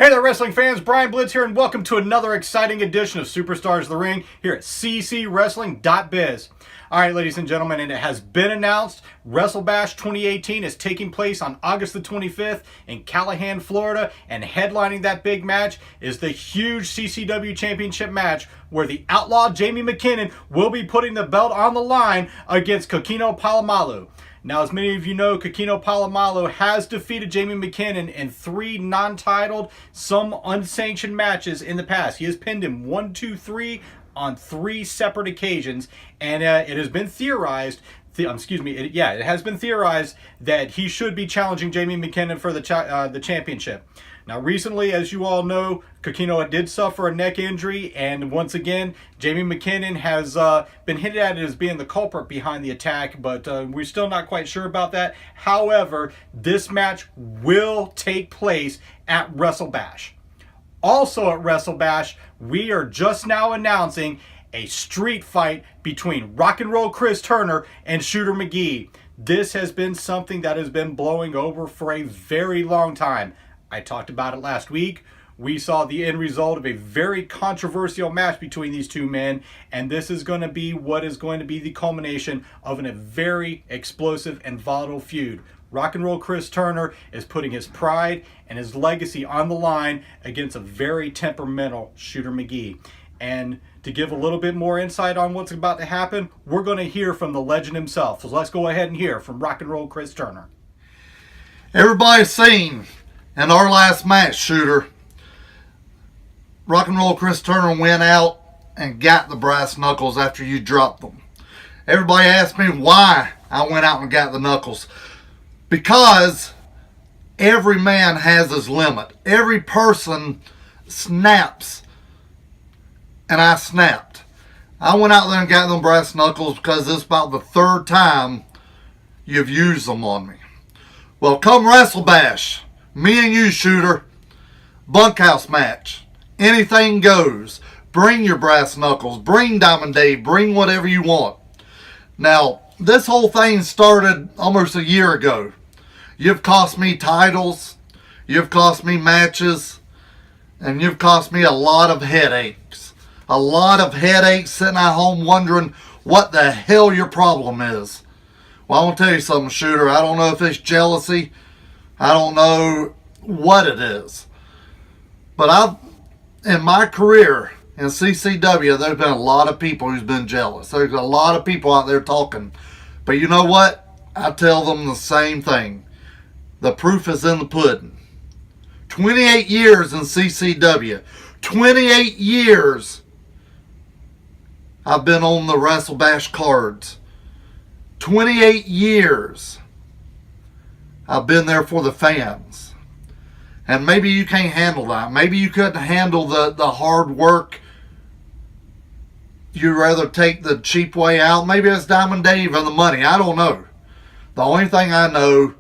Hey there, wrestling fans. Brian Blitz here, and welcome to another exciting edition of Superstars of the Ring here at ccwrestling.biz. All right, ladies and gentlemen, and it has been announced, Wrestlebash 2018 is taking place on August the 25th in Callahan, Florida, and headlining that big match is the huge CCW Championship match where the Outlaw Jamie McKinnon will be putting the belt on the line against Coquino Palomalu. Now, as many of you know, Coquino Palomalu has defeated Jamie McKinnon in 3 non-titled, some unsanctioned matches in the past. He has pinned him 1, 2, 3 on 3 separate occasions, and it has been theorized. It has been theorized that he should be challenging Jamie McKinnon for the championship. Now, recently, as you all know, Coquino did suffer a neck injury, and once again, Jamie McKinnon has been hinted at as being the culprit behind the attack, but we're still not quite sure about that. However, this match will take place at Wrestlebash. Also at Wrestlebash, we are just now announcing a street fight between Rock and Roll Chris Turner and Shooter McGee. This has been something that has been blowing over for a very long time. I talked about it last week. We saw the end result of a very controversial match between these two men, and this is going to be what is going to be the culmination of a very explosive and volatile feud. Rock and Roll Chris Turner is putting his pride and his legacy on the line against a very temperamental Shooter McGee. And to give a little bit more insight on what's about to happen, we're going to hear from the legend himself. So let's go ahead and hear from Rock and Roll Chris Turner. Everybody's seen in our last match, Shooter, Rock and Roll Chris Turner went out and got the brass knuckles after you dropped them. Everybody asked me why I went out and got the knuckles. Because every man has his limit. Every person snaps. And I snapped. I went out there and got them brass knuckles because this is about the 3rd time you've used them on me. Well, come Wrestlebash, me and you, Shooter, bunkhouse match. Anything goes. Bring your brass knuckles. Bring Diamond Dave. Bring whatever you want. Now, this whole thing started almost a year ago. You've cost me titles. You've cost me matches. And you've cost me a lot of headaches. A lot of headaches sitting at home wondering what the hell your problem is. Well, I want to tell you something, Shooter. I don't know if it's jealousy. I don't know what it is. But in my career in CCW, there's been a lot of people who's been jealous. There's a lot of people out there talking. But you know what? I tell them the same thing. The proof is in the pudding. 28 years in CCW. 28 years I've been on the Wrestlebash cards. 28 years I've been there for the fans. And maybe you can't handle that. Maybe you couldn't handle the hard work. You'd rather take the cheap way out. Maybe it's Diamond Dave and the money. I don't know. The only thing I know,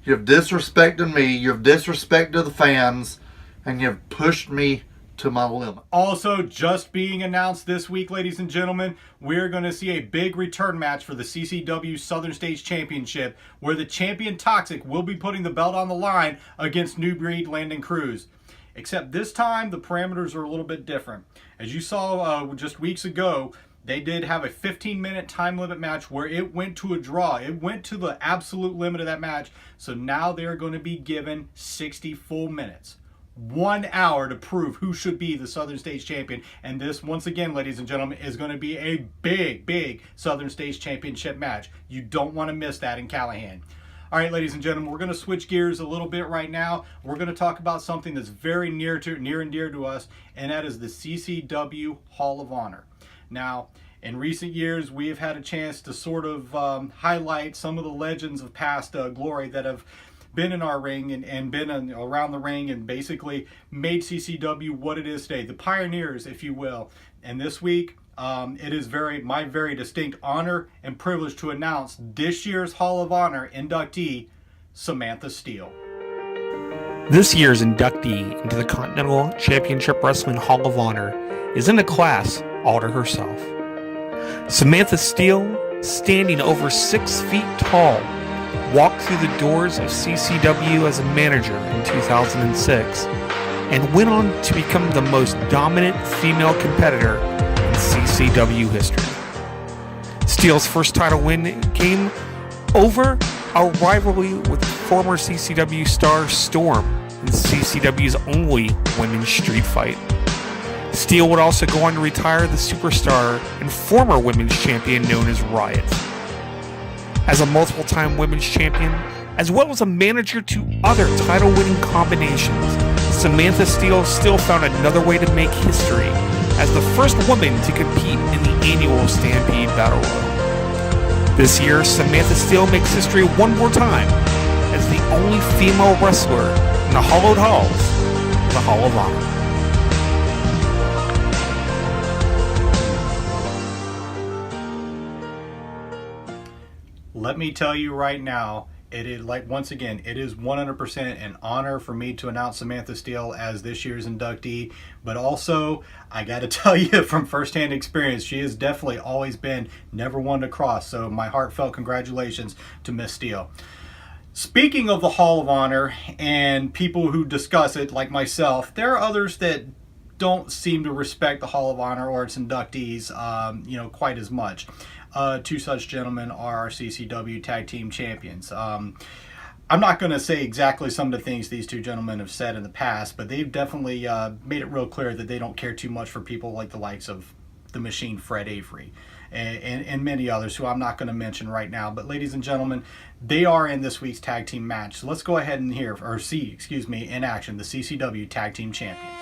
you've disrespected me, you've disrespected the fans, and you've pushed me to my limit. Also, just being announced this week, ladies and gentlemen, we're going to see a big return match for the CCW Southern States Championship, where the champion Toxic will be putting the belt on the line against New Breed Landon Cruz. Except this time, the parameters are a little bit different. As you saw just weeks ago, they did have a 15-minute time limit match where it went to a draw. It went to the absolute limit of that match. So now they're going to be given 60 full minutes. 1 hour to prove who should be the Southern States Champion. And this, once again, ladies and gentlemen, is going to be a big Southern States Championship match. You don't want to miss that in Callahan. All right, ladies and gentlemen, we're going to switch gears a little bit right now. We're going to talk about something that's very near and dear to us, and that is the CCW Hall of Honor. Now, in recent years, we have had a chance to sort of highlight some of the legends of past glory that have been in our ring and been around the ring and basically made CCW what it is today. The pioneers, if you will. And this week, it is my very distinct honor and privilege to announce this year's Hall of Honor inductee, Samantha Steele. This year's inductee into the Continental Championship Wrestling Hall of Honor is in a class all to herself. Samantha Steele, standing over 6 feet tall, walked through the doors of CCW as a manager in 2006 and went on to become the most dominant female competitor in CCW history. Steele's first title win came over a rivalry with former CCW star Storm in CCW's only women's street fight. Steele would also go on to retire the superstar and former women's champion known as Riot. As a multiple-time women's champion, as well as a manager to other title-winning combinations, Samantha Steele still found another way to make history as the first woman to compete in the annual Stampede Battle Royal. This year, Samantha Steele makes history one more time as the only female wrestler in the hallowed halls of the Hall of Honor. Let me tell you right now, it is once again, it is 100% an honor for me to announce Samantha Steele as this year's inductee. But also, I got to tell you from firsthand experience, she has definitely always been never one to cross. So my heartfelt congratulations to Miss Steele. Speaking of the Hall of Honor and people who discuss it, like myself, there are others that don't seem to respect the Hall of Honor or its inductees, quite as much. Two such gentlemen are our CCW Tag Team Champions. I'm not going to say exactly some of the things these two gentlemen have said in the past, but they've definitely made it real clear that they don't care too much for people like the likes of the Machine Fred Avery and many others who I'm not going to mention right now. But ladies and gentlemen, they are in this week's tag team match. So let's go ahead and see in action the CCW Tag Team Champions.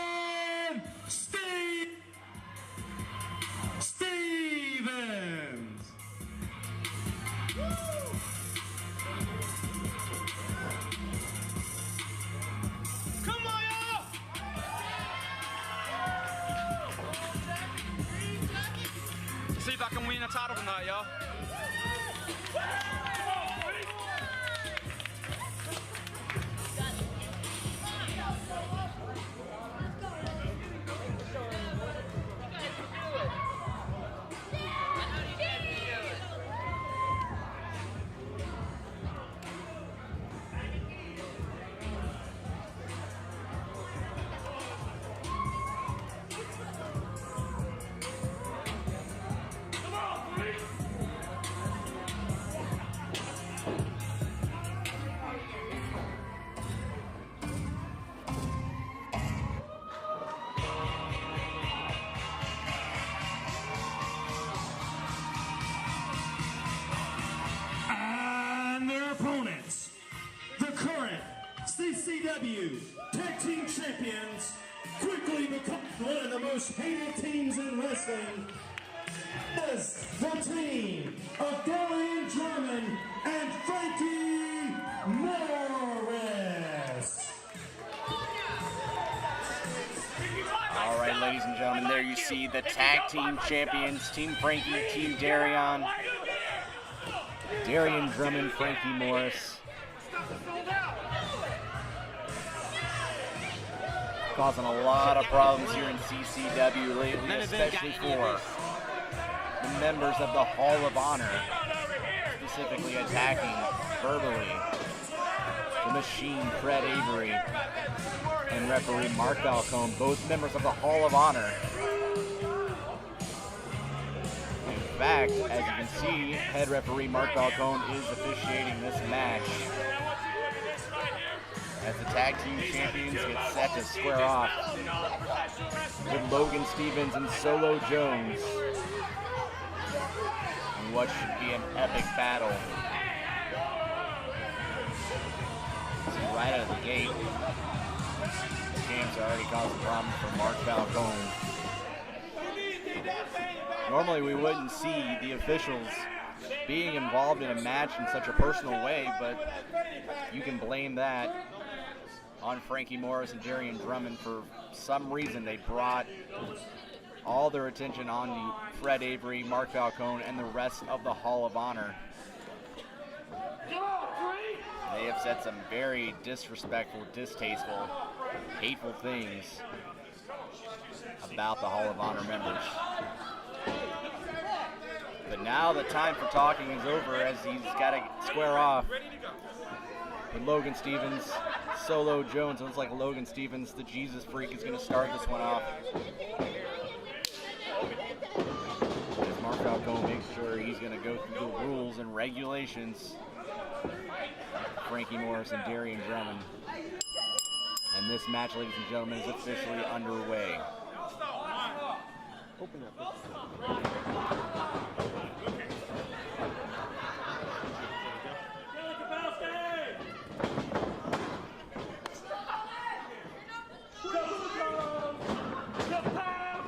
See if I can win a title tonight, y'all. Opponents, the current CCW Tag Team Champions, quickly become one of the most hated teams in wrestling, is the team of Darryon, Drummond, and Frankie Morris. All right, ladies and gentlemen, there you see the Tag Team Champions, Team Frankie, Team Darryon. Darryon, Drummond, Frankie Morris. Causing a lot of problems here in CCW lately, especially for the members of the Hall of Honor, specifically attacking verbally the Machine, Fred Avery, and referee Mark Falcone, both members of the Hall of Honor. In fact, as you can see, head referee Mark Falcone is officiating this match as the Tag Team Champions get set to square off with Logan Stevens and Solo Jones in what should be an epic battle. So right out of the gate, the champs are already causing problems for Mark Falcone. Normally we wouldn't see the officials being involved in a match in such a personal way, but you can blame that on Frankie Morris and Darryon Drummond. For some reason, they brought all their attention on the Fred Avery, Mark Falcone, and the rest of the Hall of Honor. They have said some very disrespectful, distasteful, hateful things about the Hall of Honor members. But now the time for talking is over, as he's got to square off with Logan Stevens, Solo Jones. It looks like Logan Stevens, the Jesus Freak, is going to start this one off. As Mark Falcone makes sure he's going to go through the rules and regulations. Frankie Morris and Darryon Drummond. And this match, ladies and gentlemen, is officially underway. Open up.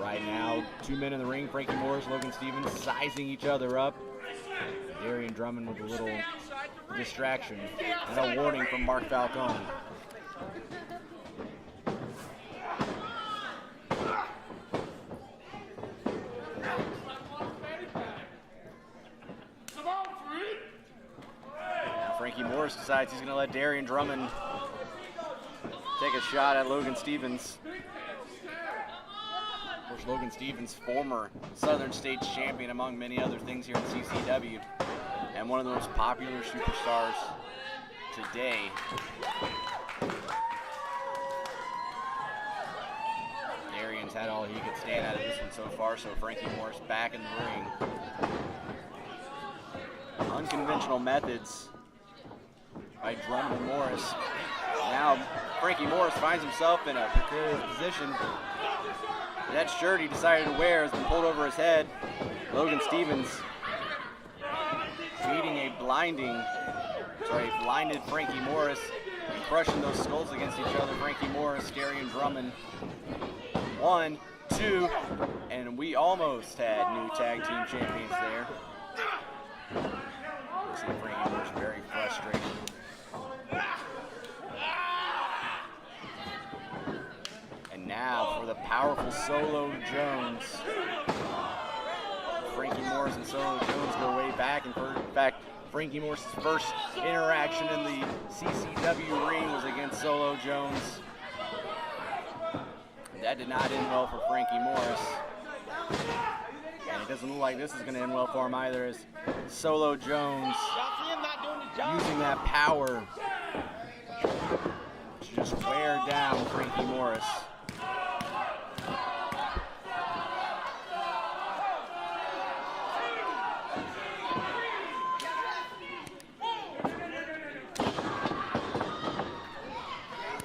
Right now, 2 men in the ring, Frankie Morris, Logan Stevens, sizing each other up. Darryon Drummond with a little distraction and a warning from Mark Falcone. Frankie Morris decides he's going to let Darryon Drummond take a shot at Logan Stevens. Of course, Logan Stevens, former Southern States champion, among many other things here in CCW, and one of the most popular superstars today. Darryon's had all he could stand out of this one so far, so Frankie Morris back in the ring. Unconventional methods by Drummond and Morris. Now Frankie Morris finds himself in a precarious position. That shirt he decided to wear has been pulled over his head. Logan Stevens beating a blinded Frankie Morris and crushing those skulls against each other. Frankie Morris, Darryon Drummond. 1, 2, and we almost had new tag team champions there. See Frankie Morris very frustrated. And now for the powerful Solo Jones. Frankie Morris and Solo Jones go way back, and in fact, Frankie Morris' first interaction in the CCW ring was against Solo Jones. That did not end well for Frankie Morris. And it doesn't look like this is going to end well for him either, as Solo Jones using that power to just wear down Frankie Morris.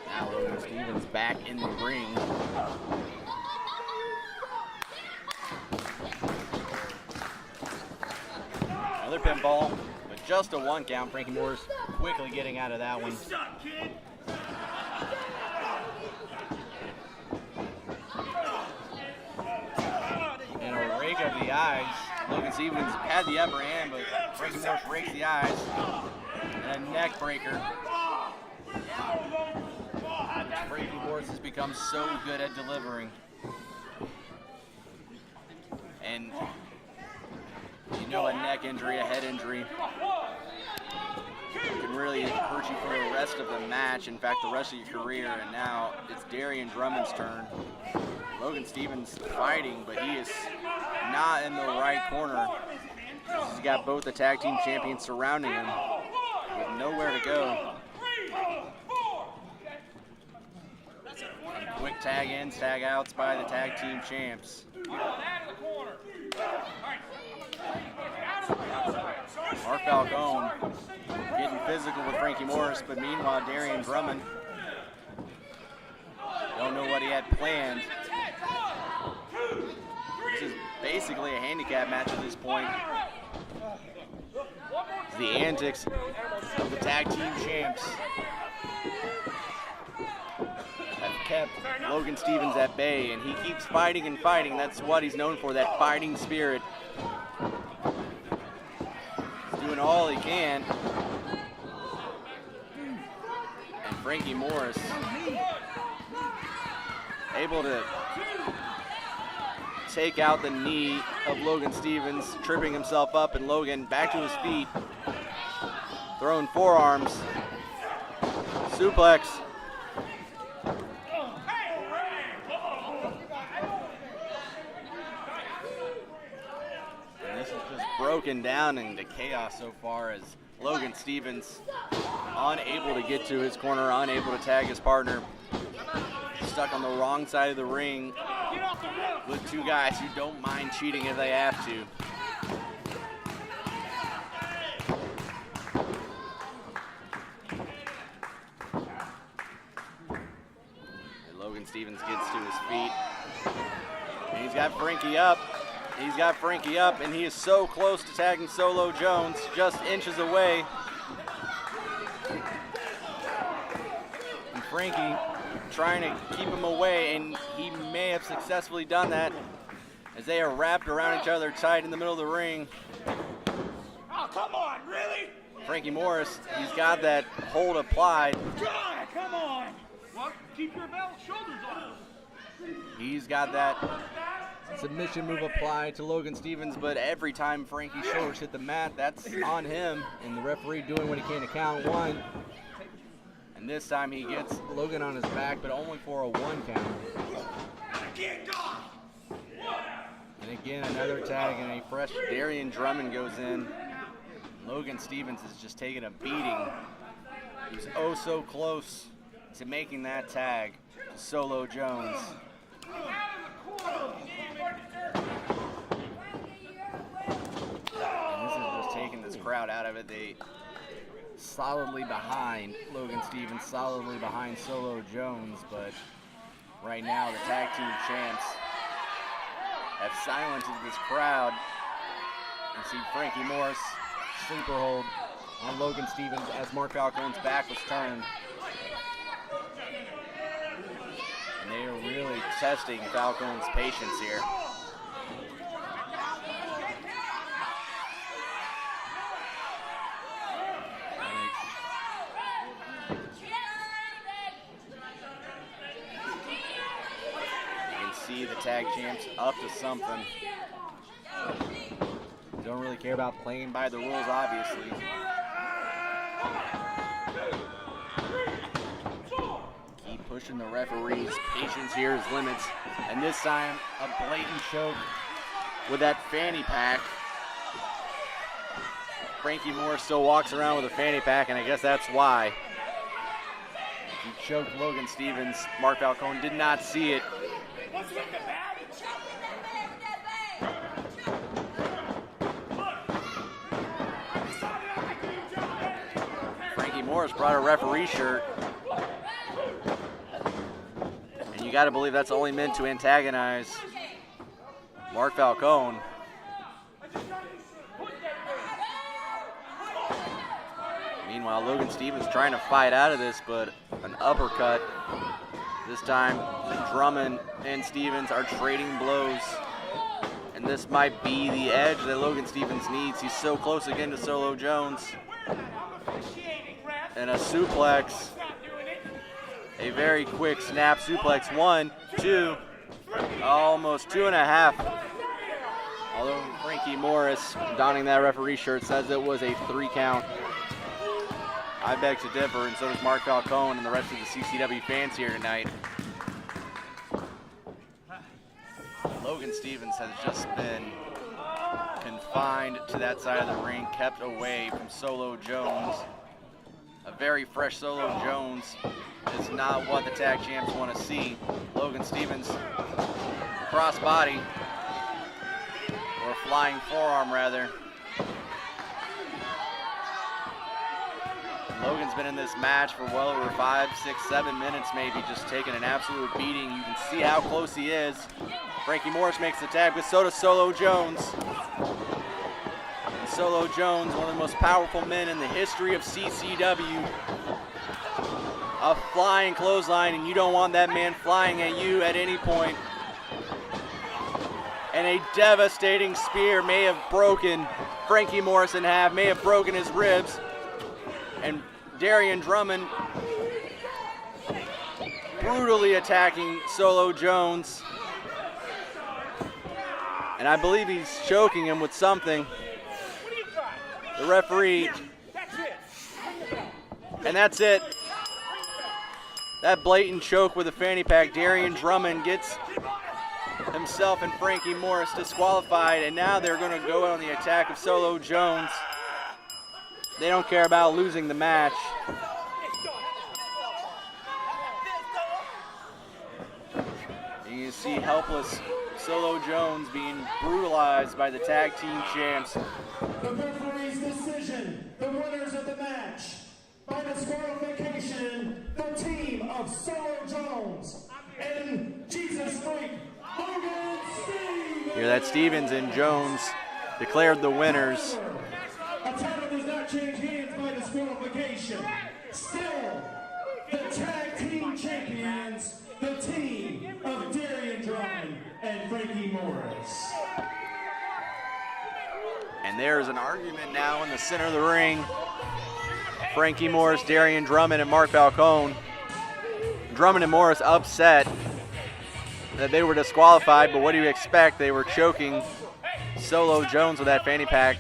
Now Logan Stevens back in the ring. Another pinfall, but just a 1 count. Frankie Morris quickly getting out of that one. And a rake of the eyes. Logan Stevens had the upper hand, but Frankie Morris rakes the eyes. And a neck breaker. Frankie Morris has become so good at delivering. And you know, a neck injury, a head injury can really hurt you for the rest of the match, in fact, the rest of your career. And now it's Darryon Drummond's turn. Logan Stevens fighting, but he is not in the right corner. He's got both the tag team champions surrounding him with nowhere to go. And quick tag ins, tag outs by the tag team champs. Mark Falcone getting physical with Frankie Morris, but meanwhile Darryon Drummond don't know what he had planned. This is basically a handicap match at this point. The antics of the tag team champs have kept Logan Stevens at bay, and he keeps fighting and fighting. That's what he's known for, that fighting spirit. He's doing all he can. And Frankie Morris able to take out the knee of Logan Stevens, tripping himself up, and Logan back to his feet, throwing forearms, suplex. And this is just broken down into chaos so far, as Logan Stevens unable to get to his corner, unable to tag his partner. Stuck on the wrong side of the ring with two guys who don't mind cheating if they have to. And Logan Stevens gets to his feet. And he's got Frankie up. He's got Frankie up, and he is so close to tagging Solo Jones, just inches away. And Frankie trying to keep him away, and he may have successfully done that as they are wrapped around each other tight in the middle of the ring. Oh, come on, really? Frankie Morris, he's got that hold applied. God, come on. Well, keep your belt shoulders on. He's got that submission move applied to Logan Stevens, but every time Frankie's shoulders hit the mat, that's on him, and the referee doing what he can to count one. And this time he gets Logan on his back, but only for a 1 count. And again, another tag, and a fresh Darryon Drummond goes in. Logan Stevens is just taking a beating. He was oh so close to making that tag to Solo Jones. And this is just taking this crowd out of it. They solidly behind Logan Stevens, solidly behind Solo Jones, but right now the tag team champs have silenced this crowd. And see Frankie Morris sleeper hold on Logan Stevens as Mark Falcone's back was turned. And they are really testing Falcone's patience here. See the tag champs up to something. Don't really care about playing by the rules, obviously. Keep pushing the referees. Patience here is limits. And this time, a blatant choke with that fanny pack. Frankie Moore still walks around with a fanny pack, and I guess that's why. He choked Logan Stevens. Mark Falcone did not see it. Frankie Morris brought a referee shirt. And you got to believe that's only meant to antagonize Mark Falcone. Meanwhile, Logan Stevens trying to fight out of this, but an uppercut. This time, Drummond and Stevens are trading blows. And this might be the edge that Logan Stevens needs. He's so close again to Solo Jones. And a suplex. A very quick snap suplex. 1, 2, almost 2.5. Although Frankie Morris, donning that referee shirt, says it was a 3 count. I beg to differ, and so does Mark Falcone and the rest of the CCW fans here tonight. Logan Stevens has just been confined to that side of the ring, kept away from Solo Jones. A very fresh Solo Jones is not what the tag champs want to see. Logan Stevens, cross body, or flying forearm rather. Logan's been in this match for well over 5, 6, 7 minutes maybe, just taking an absolute beating. You can see how close he is. Frankie Morris makes the tag, but so does Solo Jones. And Solo Jones, one of the most powerful men in the history of CCW. A flying clothesline, and you don't want that man flying at you at any point. And a devastating spear may have broken Frankie Morris in half, may have broken his ribs. And Darryon Drummond brutally attacking Solo Jones. And I believe he's choking him with something. The referee. And that's it. That blatant choke with a fanny pack. Darryon Drummond gets himself and Frankie Morris disqualified. And now they're going to go on the attack of Solo Jones. They don't care about losing the match. see helpless Solo Jones being brutalized by the tag team champs. The referee's decision, the winners of the match, by disqualification, the team of Solo Jones and Jesus Freak, Logan Stevens. Here that Stevens and Jones declared the winners. A title does not change hands by disqualification. Still, the tag team champions, the team of Darryon Drummond and Frankie Morris. And there's an argument now in the center of the ring. Frankie Morris, Darryon Drummond, and Mark Falcone. Drummond and Morris upset that they were disqualified, but what do you expect? They were choking Solo Jones with that fanny pack.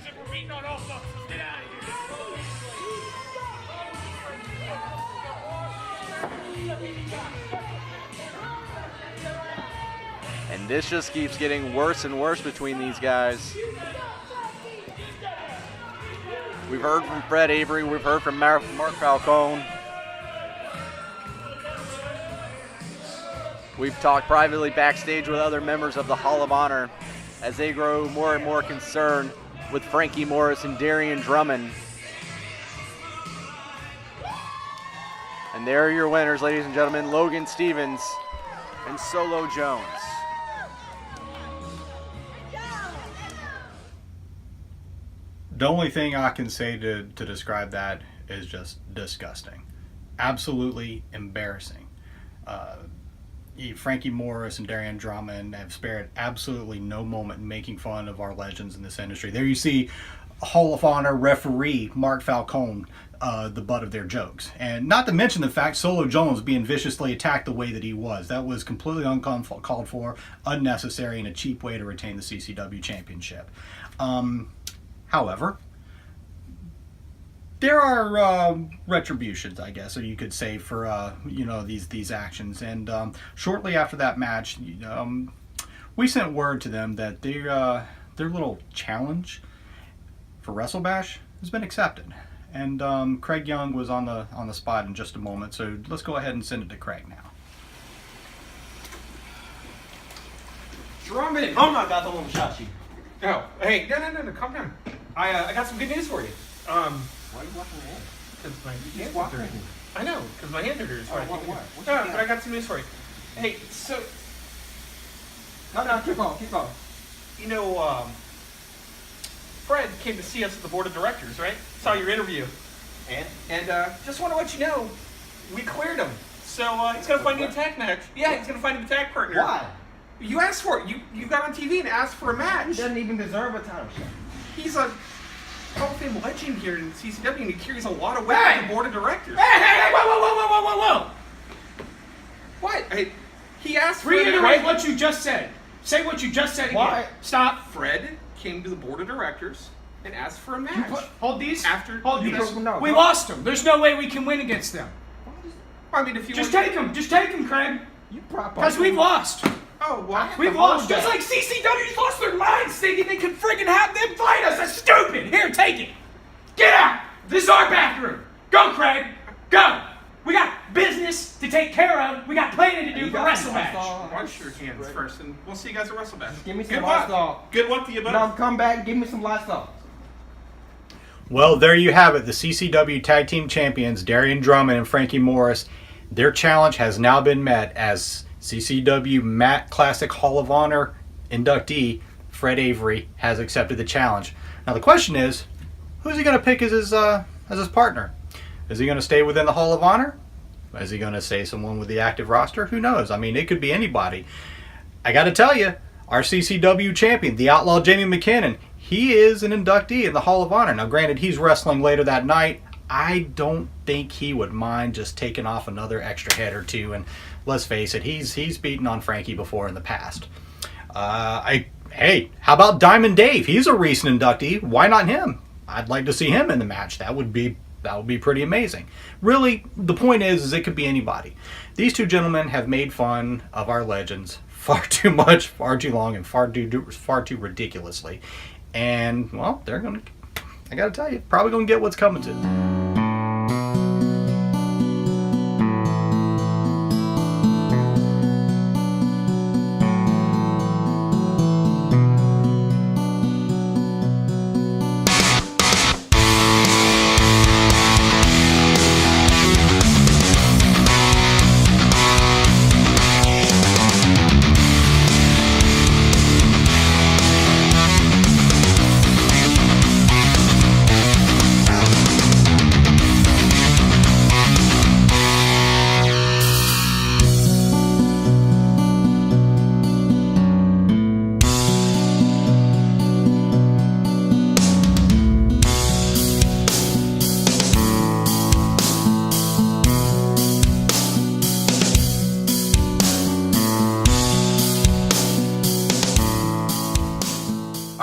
And this just keeps getting worse and worse between these guys. We've heard from Fred Avery, we've heard from Mark Falcone. We've talked privately backstage with other members of the Hall of Honor as they grow more and more concerned with Frankie Morris and Darryon Drummond. And there are your winners, ladies and gentlemen, Logan Stevens and Solo Jones. The only thing I can say to describe that is just disgusting. Absolutely embarrassing. Frankie Morris and Darryon Drummond have spared absolutely no moment in making fun of our legends in this industry. There you see Hall of Honor referee Mark Falcone, the butt of their jokes. And not to mention the fact Solo Jones being viciously attacked the way that he was. That was completely uncalled for, unnecessary, and a cheap way to retain the CCW Championship. However, there are retributions, I guess, or you could say, for these actions. And shortly after that match, we sent word to them that their little challenge for Wrestlebash has been accepted. And Craig Young was on the spot in just a moment, so let's go ahead and send it to Craig now. Drummond! Oh my God, the little shot you. Oh, hey, no, calm down. I got some good news for you. Why are you washing your hands? Because my hands are dirty. I know, because my hands are dirty. No, but I got some news for you. Hey, so... No, keep on. You know, Fred came to see us at the board of directors, right? Saw your interview. And just want to let you know, we cleared him. So he's going to find you a tag match. Yeah, he's going to find him a tag partner. Why? You asked for it. You got on TV and asked for a match. He doesn't even deserve a title shot. He's a Hall of Fame legend here in CCW, and he carries a lot of weight on the board of directors. Hey, whoa. What? He asked for Reiterate what you just said. Say what you just said again. Why? Stop. Fred came to the board of directors and asked for a match. Hold these. Hold these. No. We lost them. There's no way we can win against them. I mean, if you Just take them, Craig. You prop up. Because we've lost. Oh, what? We've lost. Just like CCW's lost their minds thinking they could friggin' have them fight us. That's stupid. Here, take it. Get out. This is our bathroom. Go, Craig. Go. We got business to take care of. We got planning to do for Wrestlebash. Wash your hands first, and we'll see you guys at Wrestlebash. Give me some Lysol. Good luck to you both. Now come back and give me some Lysol. Well, there you have it. The CCW Tag Team Champions, Darryon Drummond and Frankie Morris. Their challenge has now been met as CCW Matt Classic Hall of Honor inductee Fred Avery has accepted the challenge. Now the question is, who's he going to pick as his partner? Is he going to stay within the Hall of Honor? Is he going to say someone with the active roster? Who knows? I mean, it could be anybody. I got to tell you, our CCW champion, the Outlaw Jamie McKinnon, he is an inductee in the Hall of Honor. Now, granted, he's wrestling later that night. I don't think he would mind just taking off another extra head or two. And let's face it, he's beaten on Frankie before in the past. Hey, how about Diamond Dave? He's a recent inductee. Why not him? I'd like to see him in the match. That would be pretty amazing. Really, the point is it could be anybody. These two gentlemen have made fun of our legends far too much, far too long, and far too ridiculously. And, well, I gotta tell you, probably gonna get what's coming to them.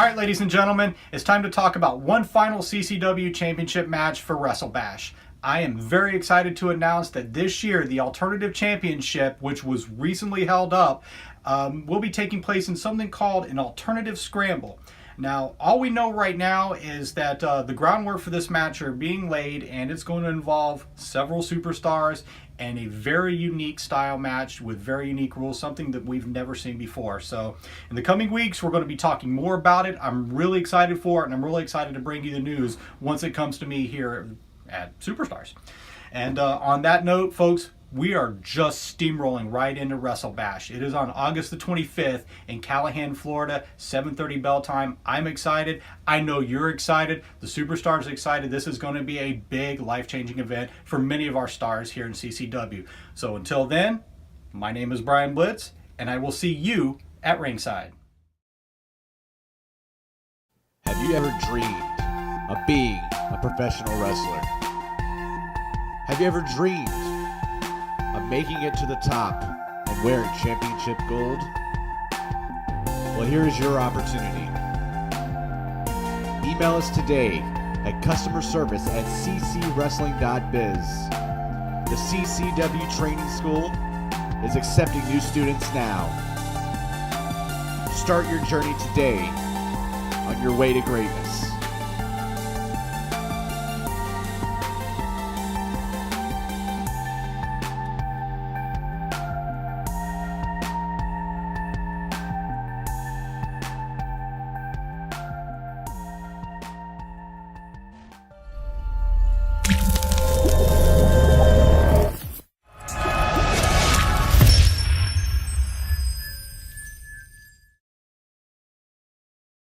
All right, ladies and gentlemen, it's time to talk about one final CCW Championship match for Wrestlebash. I am very excited to announce that this year, the Alternative Championship, which was recently held up, will be taking place in something called an Alternative Scramble. Now, all we know right now is that the groundwork for this match are being laid, and it's going to involve several superstars and a very unique style match with very unique rules, something that we've never seen before. So in the coming weeks, we're going to be talking more about it. I'm really excited for it, and I'm really excited to bring you the news once it comes to me here at Superstars. And on that note, folks, we are just steamrolling right into Wrestlebash. It is on August the 25th in Callahan, Florida, 7:30 bell time. I'm excited. I know you're excited. The Superstars are excited. This is going to be a big, life-changing event for many of our stars here in CCW. So until then, my name is Brian Blitz, and I will see you at ringside. Have you ever dreamed of being a professional wrestler? Have you ever dreamed of making it to the top and wearing championship gold? Well, here is your opportunity. Email us today at customerservice@ccwrestling.biz. The CCW Training School is accepting new students now. Start your journey today on your way to greatness.